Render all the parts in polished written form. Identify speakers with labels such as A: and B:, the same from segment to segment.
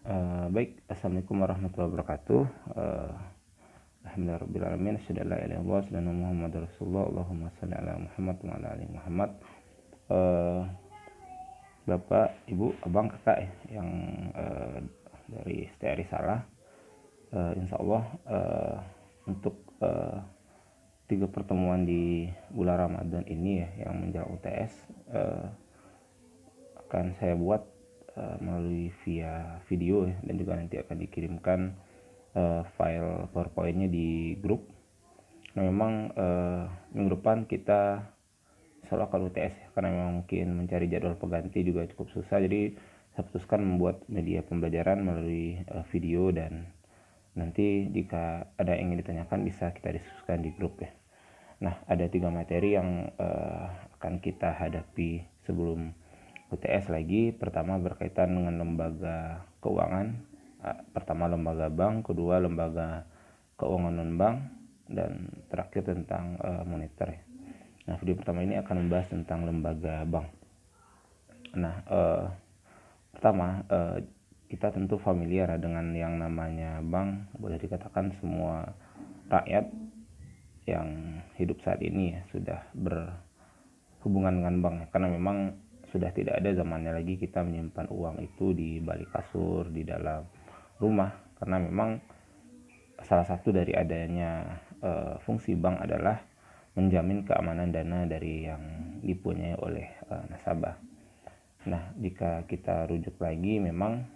A: Baik, assalamualaikum warahmatullahi wabarakatuh. Alhamdulillahirobbilalamin, asyhadu an la ilaha illallah, asyhadu anna Muhammadar Rasulullah, Allahumma shalli ala Muhammad wa ala ali Muhammad. Bapak, Ibu, Abang, Kakak yang dari STRI Salah, insya Allah untuk 3 pertemuan di bulan Ramadan ini ya, yang menjelang UTS, akan saya buat melalui via video ya, dan juga nanti akan dikirimkan file PowerPoint-nya di grup. Nah, memang minggu depan kita selalu akan UTS ya, karena memang mungkin mencari jadwal pengganti juga cukup susah, jadi saya putuskan membuat media pembelajaran melalui video, dan nanti jika ada yang ingin ditanyakan bisa kita diskusikan di grup ya. Nah, ada 3 materi yang akan kita hadapi sebelum UTS lagi. Pertama berkaitan dengan lembaga keuangan. Pertama lembaga bank, kedua lembaga keuangan non-bank, dan terakhir tentang moneter. Nah, video pertama ini akan membahas tentang lembaga bank. Nah, pertama kita tentu familiar dengan yang namanya bank. Boleh dikatakan semua rakyat yang hidup saat ini ya, sudah berhubungan dengan bank ya, karena memang sudah tidak ada zamannya lagi kita menyimpan uang itu di balik kasur, di dalam rumah, karena memang salah satu dari adanya fungsi bank adalah menjamin keamanan dana dari yang dipunyai oleh nasabah. Nah, jika kita rujuk lagi, memang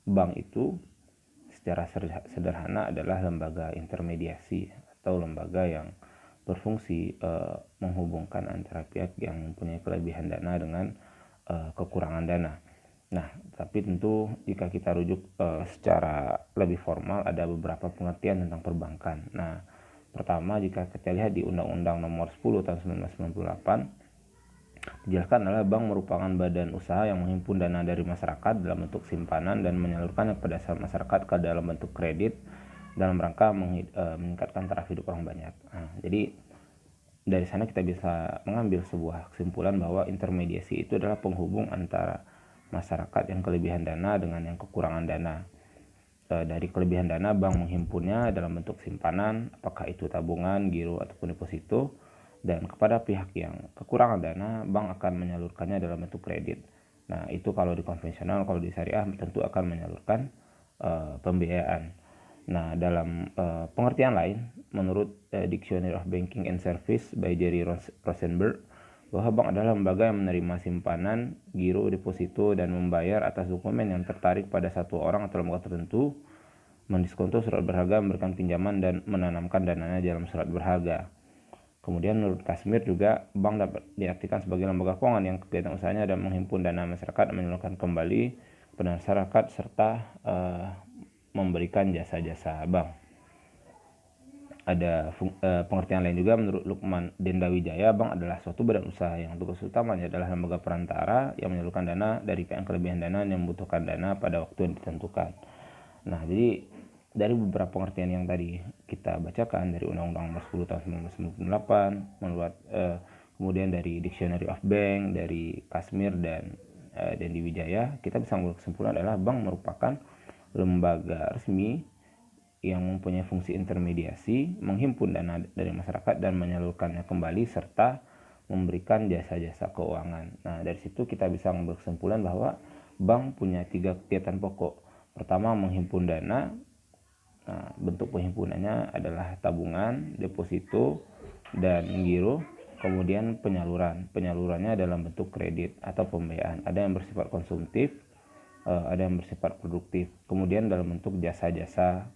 A: bank itu secara sederhana adalah lembaga intermediasi atau lembaga yang berfungsi menghubungkan antara pihak yang mempunyai kelebihan dana dengan kekurangan dana. Nah, tapi tentu jika kita rujuk secara lebih formal, ada beberapa pengertian tentang perbankan. Nah, pertama jika kita lihat di Undang-Undang Nomor 10 tahun 1998, dijelaskan adalah bank merupakan badan usaha yang menghimpun dana dari masyarakat dalam bentuk simpanan dan menyalurkannya kepada masyarakat ke dalam bentuk kredit dalam rangka meningkatkan taraf hidup orang banyak. Nah, jadi dari sana kita bisa mengambil sebuah kesimpulan bahwa intermediasi itu adalah penghubung antara masyarakat yang kelebihan dana dengan yang kekurangan dana. Dari kelebihan dana, bank menghimpunnya dalam bentuk simpanan, apakah itu tabungan, giro, ataupun deposito. Dan kepada pihak yang kekurangan dana, bank akan menyalurkannya dalam bentuk kredit. Nah, itu kalau di konvensional. Kalau di syariah tentu akan menyalurkan pembiayaan. Nah, dalam pengertian lain, menurut Dictionary of Banking and Service by Jerry Rosenberg, bahwa bank adalah lembaga yang menerima simpanan, giro, deposito, dan membayar atas dokumen yang tertarik pada satu orang atau lembaga tertentu, mendiskonto surat berharga, memberikan pinjaman, dan menanamkan dananya dalam surat berharga. Kemudian menurut Kasmir juga, bank dapat diartikan sebagai lembaga keuangan yang kegiatan usahanya dan menghimpun dana masyarakat, menyalurkan kembali kepada masyarakat, serta memberikan jasa-jasa bank. Ada pengertian lain juga menurut Lukman Dendawijaya, bank adalah suatu badan usaha yang tugas utamanya adalah lembaga perantara yang menyalurkan dana dari pihak kelebihan dana yang membutuhkan dana pada waktu yang ditentukan. Nah, jadi dari beberapa pengertian yang tadi kita bacakan dari Undang-Undang Nomor 10 tahun 1998, menurut kemudian dari Dictionary of Bank, dari Kasmir dan Dendi Wijaya, kita bisa mengambil kesimpulan adalah bank merupakan lembaga resmi yang mempunyai fungsi intermediasi, menghimpun dana dari masyarakat dan menyalurkannya kembali, serta memberikan jasa-jasa keuangan. Nah, dari situ kita bisa mengambil kesimpulan bahwa bank punya 3 kegiatan pokok. Pertama, menghimpun dana. Nah, bentuk penghimpunannya adalah tabungan, deposito, dan giro. Kemudian penyalurannya dalam bentuk kredit atau pembiayaan. Ada yang bersifat konsumtif, ada yang bersifat produktif. Kemudian dalam bentuk jasa-jasa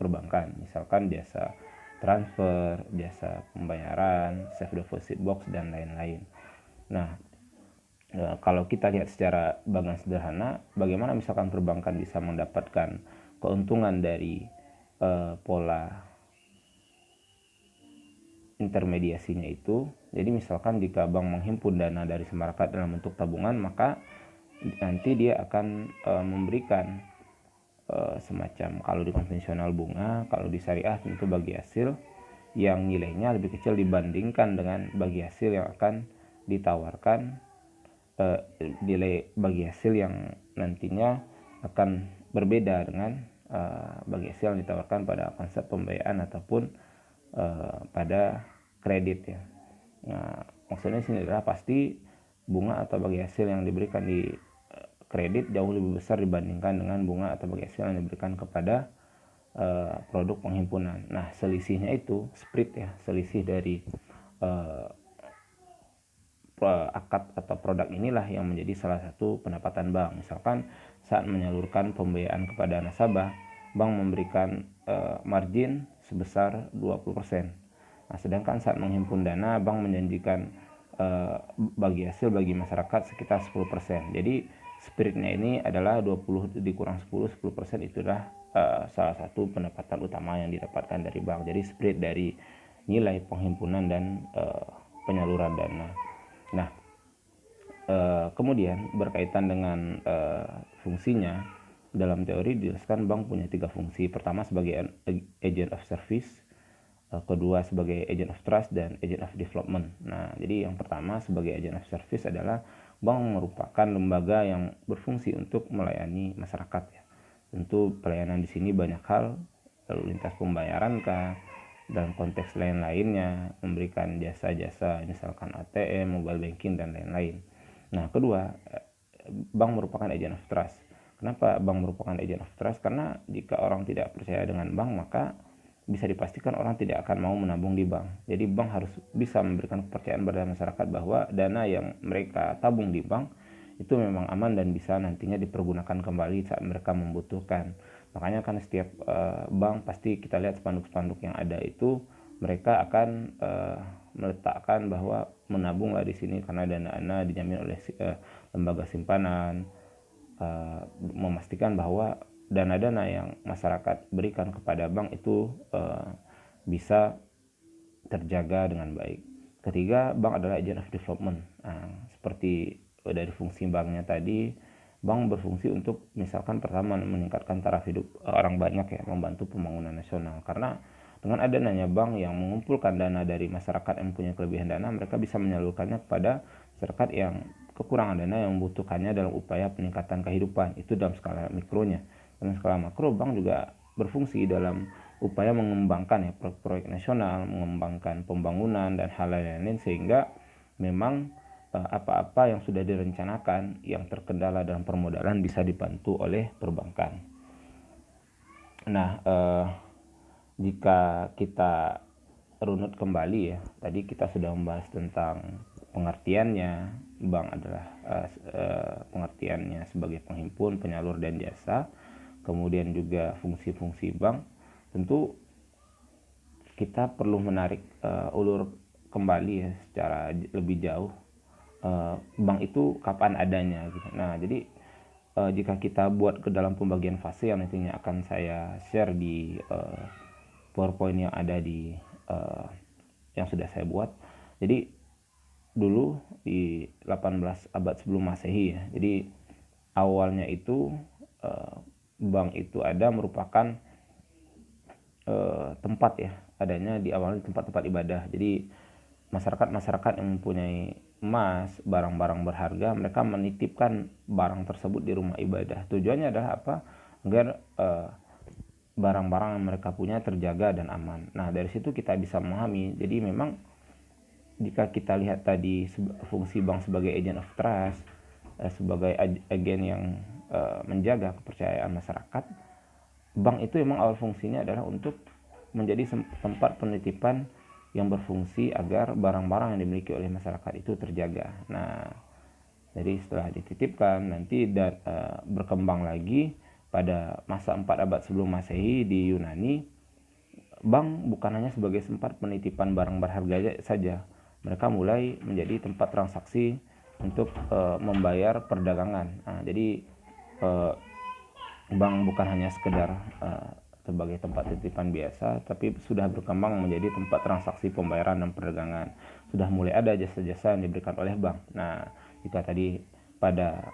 A: perbankan, misalkan jasa transfer, jasa pembayaran, safe deposit box, dan lain-lain. Nah, kalau kita lihat secara bagan sederhana, bagaimana misalkan perbankan bisa mendapatkan keuntungan dari pola intermediasinya itu. Jadi misalkan jika bank menghimpun dana dari masyarakat dalam bentuk tabungan, maka nanti dia akan memberikan semacam, kalau di konvensional bunga, kalau di syariah tentu bagi hasil yang nilainya lebih kecil dibandingkan dengan bagi hasil yang akan ditawarkan, nilai bagi hasil yang nantinya akan berbeda dengan bagi hasil yang ditawarkan pada konsep pembiayaan ataupun pada kredit ya. Nah, maksudnya sini adalah pasti bunga atau bagi hasil yang diberikan di kredit jauh lebih besar dibandingkan dengan bunga atau bagi hasil yang diberikan kepada produk penghimpunan. Nah, selisihnya itu spread ya, selisih dari akad atau produk inilah yang menjadi salah satu pendapatan bank. Misalkan saat menyalurkan pembiayaan kepada nasabah, bank memberikan margin sebesar 20%. Nah, sedangkan saat menghimpun dana, bank menjanjikan bagi hasil bagi masyarakat sekitar 10%. Jadi spiritnya ini adalah 20 dikurang 10, 10% itulah salah satu pendapatan utama yang didapatkan dari bank. Jadi spirit dari nilai penghimpunan dan penyaluran dana. Nah, kemudian berkaitan dengan fungsinya, dalam teori dijelaskan bank punya 3 fungsi. Pertama sebagai agent of service, kedua sebagai agent of trust, dan agent of development. Nah, jadi yang pertama sebagai agent of service adalah bank merupakan lembaga yang berfungsi untuk melayani masyarakat ya. Tentu pelayanan di sini banyak hal, lalu lintas pembayaran kah, dalam konteks lain-lainnya, memberikan jasa-jasa misalkan ATM, mobile banking, dan lain-lain. Nah, kedua, bank merupakan agent of trust. Kenapa bank merupakan agent of trust? Karena jika orang tidak percaya dengan bank, maka bisa dipastikan orang tidak akan mau menabung di bank. Jadi bank harus bisa memberikan kepercayaan pada masyarakat bahwa dana yang mereka tabung di bank itu memang aman dan bisa nantinya dipergunakan kembali saat mereka membutuhkan. Makanya kan setiap bank pasti kita lihat spanduk-spanduk yang ada itu mereka akan meletakkan bahwa menabunglah di sini karena dana dijamin oleh lembaga simpanan, memastikan bahwa dana-dana yang masyarakat berikan kepada bank itu bisa terjaga dengan baik. Ketiga, bank adalah agent of development. Nah, seperti dari fungsi banknya tadi, bank berfungsi untuk misalkan pertama meningkatkan taraf hidup orang banyak ya, membantu pembangunan nasional. Karena dengan adanya bank yang mengumpulkan dana dari masyarakat yang punya kelebihan dana, mereka bisa menyalurkannya kepada masyarakat yang kekurangan dana yang membutuhkannya dalam upaya peningkatan kehidupan. Itu dalam skala mikronya. Dalam skala makro, bank juga berfungsi dalam upaya mengembangkan ya proyek nasional, mengembangkan pembangunan dan hal lain-lain, sehingga memang apa-apa yang sudah direncanakan yang terkendala dalam permodalan bisa dibantu oleh perbankan. Nah, jika kita runut kembali ya, tadi kita sudah membahas tentang pengertiannya. Bank adalah pengertiannya sebagai penghimpun, penyalur, dan jasa. Kemudian juga fungsi-fungsi bank. Tentu kita perlu menarik ulur kembali ya secara lebih jauh. Bank itu kapan adanya gitu. Nah, jadi jika kita buat ke dalam pembagian fase yang nantinya akan saya share di PowerPoint yang ada di yang sudah saya buat. Jadi dulu di 18 abad sebelum Masehi ya. Jadi awalnya itu bank itu ada merupakan tempat ya, adanya di awalnya tempat-tempat ibadah. Jadi masyarakat yang mempunyai emas, barang-barang berharga, mereka menitipkan barang tersebut di rumah ibadah. Tujuannya adalah apa? Agar barang-barang yang mereka punya terjaga dan aman. Nah, dari situ kita bisa memahami. Jadi memang jika kita lihat tadi fungsi bank sebagai agent of trust, sebagai agen yang menjaga kepercayaan masyarakat, bank itu memang awal fungsinya adalah untuk menjadi tempat penitipan yang berfungsi agar barang-barang yang dimiliki oleh masyarakat itu terjaga. Nah, jadi setelah dititipkan nanti berkembang lagi pada masa 4 abad sebelum Masehi di Yunani, bank bukan hanya sebagai tempat penitipan barang berharga saja. Mereka mulai menjadi tempat transaksi untuk membayar perdagangan. Nah, jadi bank bukan hanya sekedar sebagai tempat titipan biasa, tapi sudah berkembang menjadi tempat transaksi pembayaran dan perdagangan. Sudah mulai ada jasa-jasa yang diberikan oleh bank. Nah, jika tadi pada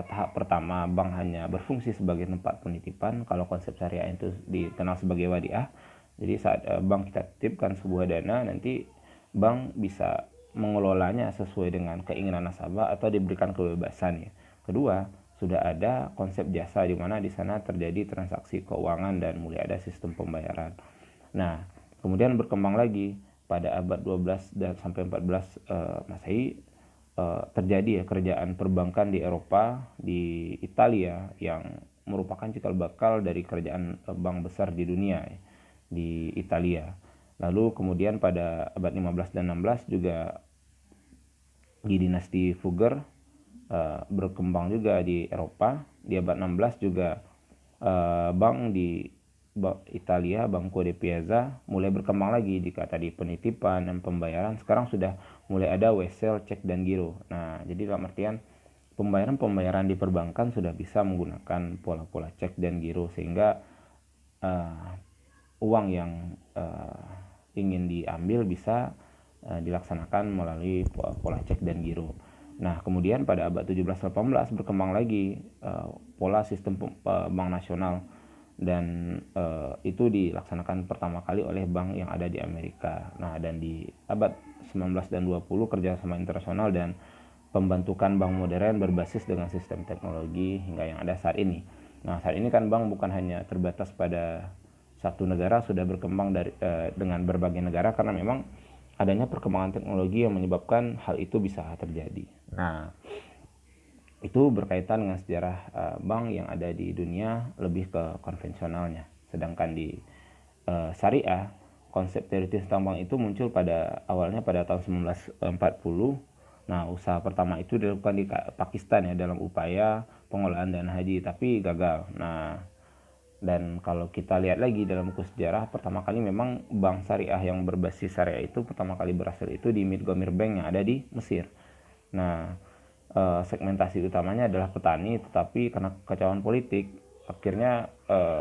A: tahap pertama bank hanya berfungsi sebagai tempat penitipan, kalau konsep syariah itu dikenal sebagai wadiah. Jadi saat bank kita titipkan sebuah dana, nanti bank bisa mengelolanya sesuai dengan keinginan nasabah atau diberikan kebebasan ya. Kedua, sudah ada konsep jasa di mana di sana terjadi transaksi keuangan dan mulai ada sistem pembayaran. Nah, kemudian berkembang lagi pada abad 12 dan sampai 14 Masehi, terjadi ya kerajaan perbankan di Eropa, di Italia, yang merupakan cikal bakal dari kerajaan bank besar di dunia ya, di Italia. Lalu kemudian pada abad 15 dan 16 juga di dinasti Fugger berkembang juga di Eropa. Di abad 16 juga bank di Italia, Banco de Piazza, mulai berkembang lagi. Jika tadi penitipan dan pembayaran, sekarang sudah mulai ada wesel, cek, dan giro. Nah, jadi dalam artian pembayaran di perbankan sudah bisa menggunakan pola-pola cek dan giro, sehingga uang yang ingin diambil bisa dilaksanakan melalui pola cek dan giro. Nah, kemudian pada abad 17-18 berkembang lagi pola sistem bank nasional, dan itu dilaksanakan pertama kali oleh bank yang ada di Amerika. Nah, dan di abad 19 dan 20 kerjasama internasional dan pembentukan bank modern berbasis dengan sistem teknologi hingga yang ada saat ini. Nah, saat ini kan bank bukan hanya terbatas pada satu negara, sudah berkembang dengan berbagai negara karena memang adanya perkembangan teknologi yang menyebabkan hal itu bisa terjadi. Nah, itu berkaitan dengan sejarah bank yang ada di dunia lebih ke konvensionalnya. Sedangkan di syariah, konsep teoritis tentang bank itu muncul awalnya pada tahun 1940. Nah, usaha pertama itu dilakukan di Pakistan ya, dalam upaya pengolahan dana haji, tapi gagal. Nah, dan kalau kita lihat lagi dalam buku sejarah, pertama kali memang bank syariah yang berbasis syariah itu pertama kali berhasil itu di Midgomir Bank yang ada di Mesir. Nah, segmentasi utamanya adalah petani, tetapi karena kekacauan politik, akhirnya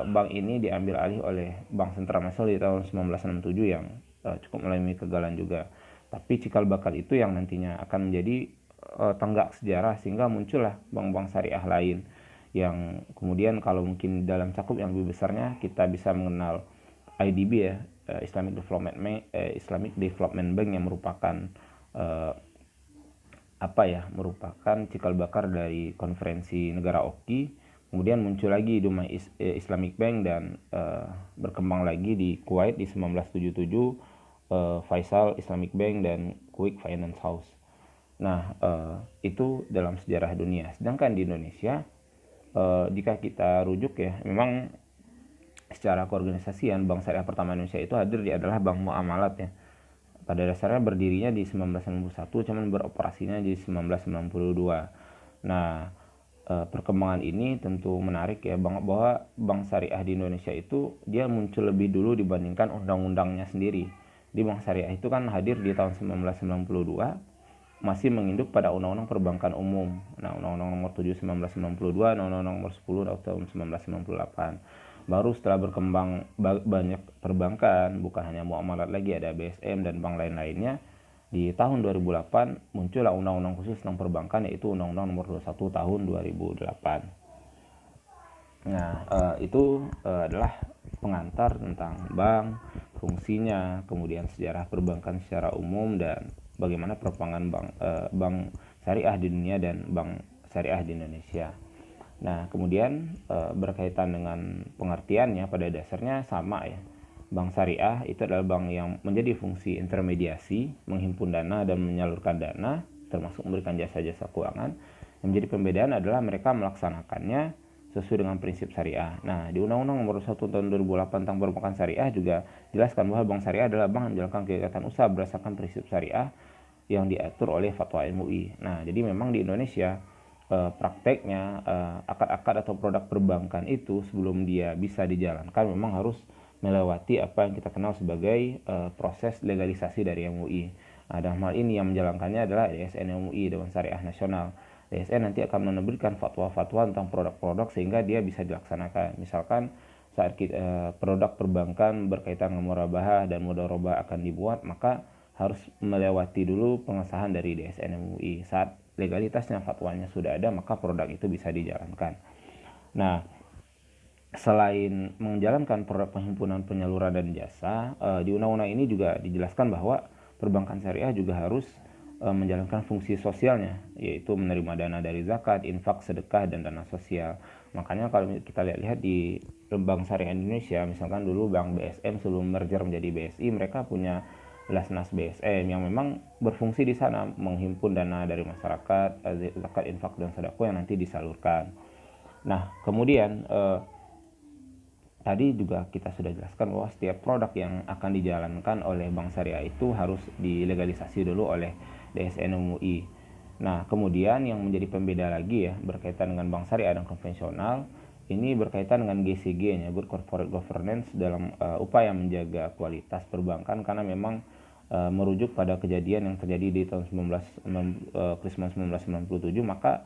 A: bank ini diambil alih oleh Bank Sentral Mesir di tahun 1967 yang cukup mengalami kegagalan juga. Tapi cikal bakal itu yang nantinya akan menjadi tonggak sejarah, sehingga muncullah bank-bank syariah lain yang kemudian kalau mungkin dalam cakup yang lebih besarnya kita bisa mengenal IDB ya, Islamic Development Bank, yang merupakan merupakan cikal bakal dari konferensi negara OKI. Kemudian muncul lagi Dumai Islamic Bank, dan berkembang lagi di Kuwait di 1977 Faisal Islamic Bank dan Quick Finance House. Nah, itu dalam sejarah dunia. Sedangkan di Indonesia, jika kita rujuk ya, memang secara keorganisasian Bank Syariah pertama Indonesia itu hadir adalah Bank Muamalat ya. Pada dasarnya berdirinya di 1991, cuman beroperasinya di 1992. Nah, perkembangan ini tentu menarik ya, bahwa Bank Syariah di Indonesia itu dia muncul lebih dulu dibandingkan undang-undangnya sendiri. Di Bank Syariah itu kan hadir di tahun 1992, masih menginduk pada Undang-Undang Perbankan Umum. Nah, Undang-Undang Nomor 7 1992, Undang-Undang Nomor 10 tahun 1998. Baru setelah berkembang banyak perbankan, bukan hanya muamalat lagi, ada BSM dan bank lain-lainnya, di tahun 2008 muncullah undang-undang khusus tentang perbankan, yaitu Undang-Undang Nomor 21 tahun 2008. Nah, itu adalah pengantar tentang bank, fungsinya, kemudian sejarah perbankan secara umum, dan bagaimana perkembangan bank syariah di dunia dan bank syariah di Indonesia. Nah, kemudian berkaitan dengan pengertiannya, pada dasarnya sama ya. Bank syariah itu adalah bank yang menjadi fungsi intermediasi, menghimpun dana dan menyalurkan dana, termasuk memberikan jasa-jasa keuangan. Yang menjadi pembedaan adalah mereka melaksanakannya sesuai dengan prinsip syariah. Nah, di Undang-Undang Nomor 1 tahun 2008 tentang perbankan syariah juga jelaskan bahwa bank syariah adalah bank yang menjalankan kegiatan usaha berdasarkan prinsip syariah yang diatur oleh fatwa MUI. Nah, jadi memang di Indonesia prakteknya akad-akad atau produk perbankan itu sebelum dia bisa dijalankan memang harus melewati apa yang kita kenal sebagai proses legalisasi dari MUI. Nah, dalam hal ini yang menjalankannya adalah DSN MUI, Dewan Syariah Nasional. DSN nanti akan menerbitkan fatwa-fatwa tentang produk-produk sehingga dia bisa dilaksanakan. Misalkan saat produk perbankan berkaitan dengan murabahah dan mudharabah akan dibuat, maka harus melewati dulu pengesahan dari DSN MUI. Saat legalitasnya, fatwanya sudah ada, maka produk itu bisa dijalankan. Nah, selain menjalankan produk penghimpunan, penyaluran, dan jasa, di undang-undang ini juga dijelaskan bahwa perbankan syariah juga harus menjalankan fungsi sosialnya, yaitu menerima dana dari zakat, infak, sedekah, dan dana sosial. Makanya kalau kita lihat di Bank Syariah Indonesia, misalkan dulu Bank BSM sebelum merger menjadi BSI, mereka punya Lasnas BSM yang memang berfungsi di sana menghimpun dana dari masyarakat, zakat, infak, dan sedekah yang nanti disalurkan. Nah, kemudian tadi juga kita sudah jelaskan bahwa setiap produk yang akan dijalankan oleh Bank Syariah itu harus dilegalisasi dulu oleh DSN MUI. Nah, kemudian yang menjadi pembeda lagi ya berkaitan dengan Bank Syariah dan konvensional, ini berkaitan dengan GCG-nya, Good Corporate Governance, dalam upaya menjaga kualitas perbankan, karena memang merujuk pada kejadian yang terjadi di tahun Christmas 1997, maka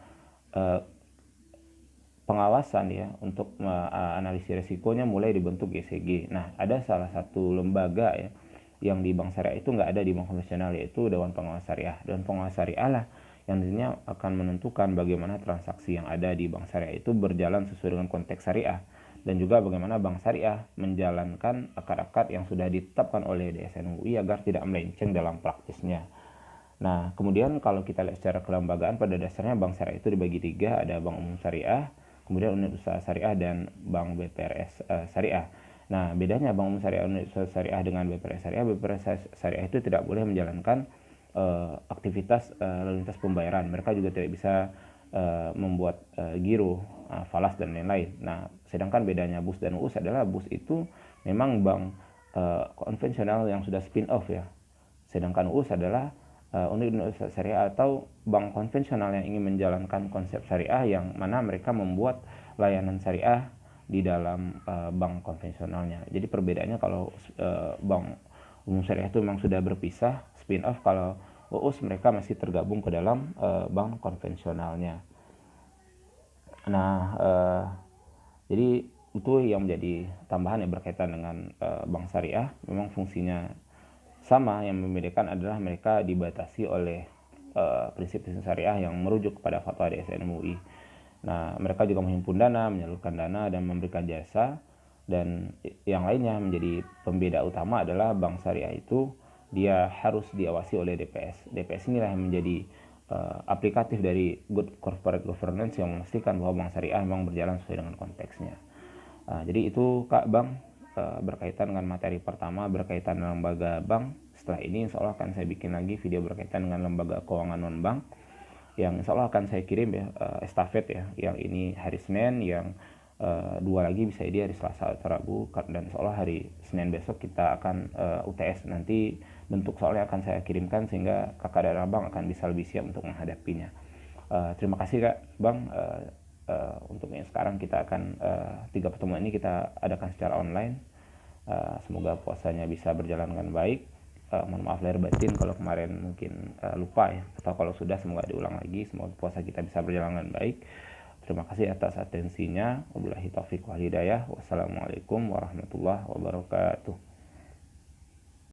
A: pengawasan ya untuk analisis resikonya mulai dibentuk GCG. Nah, ada salah satu lembaga ya yang di Bank Syariah itu nggak ada di bank konvensional, yaitu Dewan Pengawas Syariah. Dewan Pengawas Syariah lah yang nantinya akan menentukan bagaimana transaksi yang ada di Bank Syariah itu berjalan sesuai dengan konteks syariah, dan juga bagaimana Bank Syariah menjalankan akad-akad yang sudah ditetapkan oleh DSN UI agar tidak melenceng dalam praktisnya. Nah, kemudian kalau kita lihat secara kelembagaan, pada dasarnya Bank Syariah itu dibagi tiga, ada Bank Umum Syariah, kemudian Unit Usaha Syariah, dan Bank BPRS Syariah. Nah, bedanya Bank Umum Syariah, Unit Usaha Syariah dengan BPRS Syariah itu tidak boleh menjalankan aktivitas lalu lintas pembayaran. Mereka juga tidak bisa membuat giro, falas, dan lain-lain. Nah, sedangkan bedanya BUS dan UUS adalah BUS itu memang bank konvensional yang sudah spin off ya. Sedangkan UUS adalah unit usaha syariah atau bank konvensional yang ingin menjalankan konsep syariah, yang mana mereka membuat layanan syariah di dalam bank konvensionalnya. Jadi perbedaannya, kalau bank umum syariah itu memang sudah berpisah, spin off. Kalau UUS mereka masih tergabung ke dalam bank konvensionalnya. Nah, jadi itu yang menjadi tambahan yang berkaitan dengan bank syariah. Memang fungsinya sama, yang membedakan adalah mereka dibatasi oleh prinsip-prinsip syariah yang merujuk kepada fatwa DSN MUI. Nah, mereka juga menghimpun dana, menyalurkan dana, dan memberikan jasa. Dan yang lainnya menjadi pembeda utama adalah bank syariah itu dia harus diawasi oleh DPS. DPS inilah yang menjadi aplikatif dari Good Corporate Governance yang memastikan bahwa bank syariah memang berjalan sesuai dengan konteksnya. Jadi itu Kak Bang, berkaitan dengan materi pertama berkaitan dengan lembaga bank. Setelah ini insya Allah akan saya bikin lagi video berkaitan dengan lembaga keuangan non bank, yang insya Allah akan saya kirim ya, estafet ya. Yang ini hari Senin, yang dua lagi bisa di hari Selasa atau Rabu, dan insya Allah hari Senin besok kita akan UTS. Nanti bentuk soalnya akan saya kirimkan sehingga kakak dan abang akan bisa lebih siap untuk menghadapinya. Terima kasih Kak Bang. Untuk yang sekarang kita akan 3 pertemuan ini kita adakan secara online. Semoga puasanya bisa berjalan dengan baik. Mohon maaf lahir batin kalau kemarin mungkin lupa ya, atau kalau sudah semoga diulang lagi. Semoga puasa kita bisa berjalan dengan baik. Terima kasih atas atensinya. Wabillahi taufiq wal hidayah. Wassalamualaikum warahmatullahi wabarakatuh.